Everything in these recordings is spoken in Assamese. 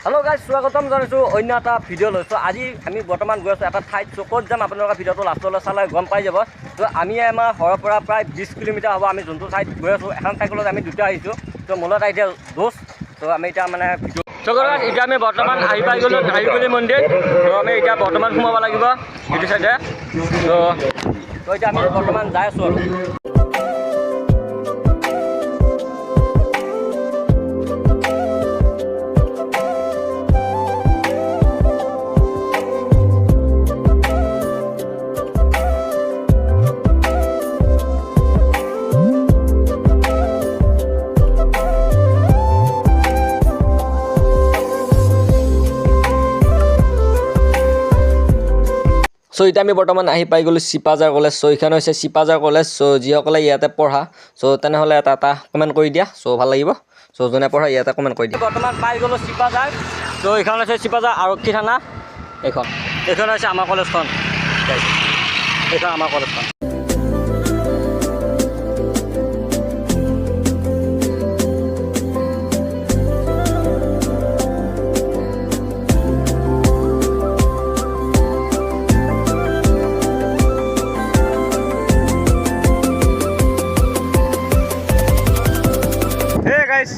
हेलो गाइस स्वागतम जनाइছো অন্য এটা ভিডিও লৈছো আজি আমি বৰ্তমান গৈ আছো এটা ঠাইত চকত যাম আপোনালোকৰ ভিডিওটো লাষ্টলৈ চালে গম পাই যাব তো আমি আমাৰ ঘৰৰ পৰা প্ৰায় 20 কিলোমিটাৰ হ'ব আমি যোনটো ঠাইত গৈ আছো এখন সাইকেলত আমি দুটা আহিছো তো মূলত এতিয়া দোষ তো আমি এতিয়া মানে ভিডিও চকত এতিয়া আমি বৰ্তমান আহি পাই গলো ধাৰিগুলি মন্দিৰ তো আমি এতিয়া বৰ্তমান সোমাব লাগিব ইটো সাইডে তো এতিয়া আমি বৰ্তমান যাই আছো আৰু सो इतना आम बर्तमान पाई गलो सिपाजार कलेज सो ये सिपाजार कलेज सो जिसके इते पढ़ा सो तेने कमेन्ट कर दिया सो भल लगे सो जो पढ़ा इते कमेन्ट कर दिया बर्तमान पाई गलो सिपाजार सो ये सिपाजार आरक्षी थाना ये आम कलेज आम कलेज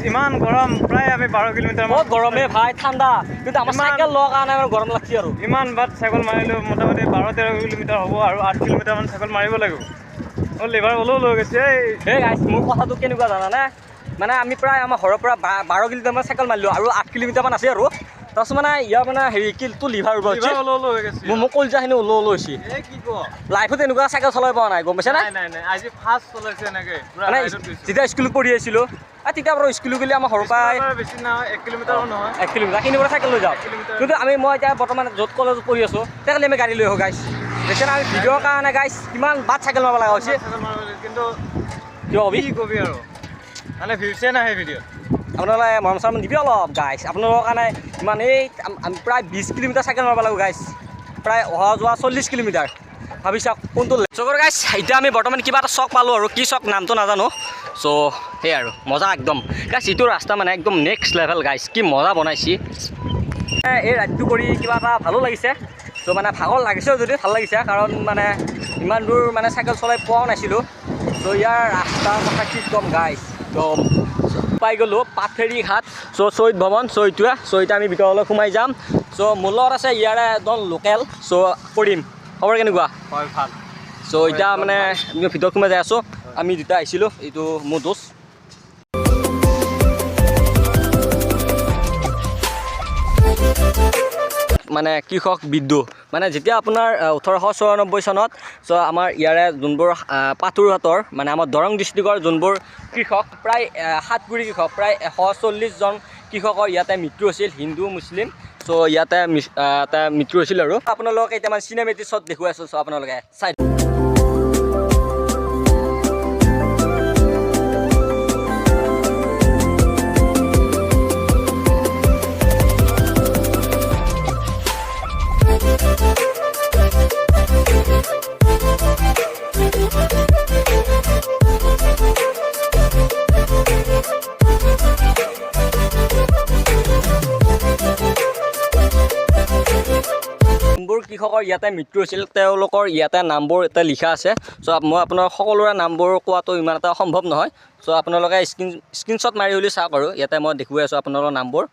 ইমান গৰম প্ৰায় আমি 12 কিলোমিটাৰ বহুত গৰমে ভাই ঠাণ্ডা কিন্তু আমাৰ সাইকেল লোৱাৰ কাৰণে আমাৰ গৰম লাগছে আৰু ইমান বাট সাইকেল মাৰিলো মোটামুটি 12-13 কিলোমিটাৰ হ'ব আৰু 8 কিলোমিটাৰ মান সাইকেল মাৰিব লাগিব ও লিভাৰ ওলো লৈ গৈছে এই গাইস মোৰ কথাটো কেনেকুৱা জানানে মানে আমি প্ৰায় আমাৰ ঘৰৰ পৰা 12 কিলোমিটাৰ মান সাইকেল মাৰিলো আৰু 8 কিলোমিটাৰ মান আছে আৰু তাছ মানে ইয়া মানে হেৰি কিলটো লিভাৰ ওলো হৈ গৈছে মোৰ কলজাখিনি ওলো হৈছে এই কি ক লাইফত এনেকুৱা সাইকেল চলাই পোৱা নাই গম পাইছা না নাই নাই আজি ফাৰ্ষ্ট চলাইছে এনেকৈ পুৰা মানে যেতিয়া স্কুলত পঢ়ি আছিলো তেতিয়া বাৰু স্কুলত গ'লে আমাৰ ঘৰৰ পৰা বেছি না 1 কিলোমিটাৰ নহয় 1 কিলোমিটাৰ কিনিবলৈ চাইকেল লৈ যাওঁ কিন্তু মই এতিয়া বৰ্তমান য'ত কলেজত পঢ়ি আছো তেতিয়াহ'লে আমি গাড়ী লৈ আহোঁ গাইছ দেখেন আমি ভিডিঅ'ৰ কাৰণে গাইছ কিমান বাট চাইকেল মাৰিব লগা হৈছে কিন্তু কি কবি আৰু মানে ভিউছে নাহে ভিডিঅ'ত আপোনালোকে মৰম চৰম দিবি অলপ গাইছ আপোনালোকৰ কাৰণে ইমান এই আমি প্ৰায় 20 কিলোমিটাৰ চাইকেল মাৰিব লাগিব গাইছ প্ৰায় অহা যোৱা 40 কিলোমিটাৰ ভাবি চাওক কোনটো চকৰ গাইছ এতিয়া আমি বৰ্তমান কিবা এটা চক পালোঁ আৰু কি চক নামটো নাজানো চ' সেই আৰু মজা একদম গাইছ এইটো ৰাস্তা মানে একদম নেক্সট লেভেল গাইছ কি মজা বনাইছে এই ৰাইডটো কৰি কিবা এটা ভালো লাগিছে চ' মানে ভাগৰ লাগিছেও যদি ভাল লাগিছে কাৰণ মানে ইমান দূৰ মানে চাইকেল চলাই পোৱাও নাছিলোঁ চ' ইয়াৰ ৰাস্তাৰ কথা কি ক'ম গাইছ একদম পাই গ'লোঁ পাথেৰী ঘাট চ' শ্বহীদ ভৱন চ' এইটোৱে চ' এতিয়া আমি ভিতৰলৈ সোমাই যাম চ' মোৰ লগত আছে ইয়াৰে একদম লোকেল চ' কৰিম খবৰ কেনেকুৱা হয় ভাল চ' এতিয়া মানে আমি ভিতৰত সোমাই যাই আছোঁ আমি দুটা আহিছিলোঁ এইটো মোৰ দোষ মানে কৃষক বিদ্ৰোহ মানে যেতিয়া আপোনাৰ 1894 চনত চ' আমাৰ ইয়াৰে যোনবোৰ পাথৰুঘাটৰ মানে আমাৰ দৰং ডিষ্ট্ৰিক্টৰ যোনবোৰ কৃষক প্ৰায় 7 কুৰি কৃষক প্ৰায় 140 জন কৃষকৰ ইয়াতে মৃত্যু হৈছিল হিন্দু মুছলিম চ' ইয়াতে মৃত্যু হৈছিল আৰু আপোনালোকে এতিয়া মানে চিনেমেটিক শ্বট দেখুৱাই আছোঁ চ' আপোনালোকে চাই যোনবোৰ কৃষকৰ ইয়াতে মৃত্যু হৈছিল তেওঁলোকৰ ইয়াতে নামবোৰ এটা লিখা আছে চ' মই আপোনাৰ সকলোৰে নামবোৰ কোৱাটো ইমান এটা সম্ভৱ নহয় চ' আপোনালোকে স্ক্ৰীনশ্বট মাৰি হ'লে চাওক আৰু ইয়াতে মই দেখুৱাই আছোঁ আপোনালোকৰ নামবোৰ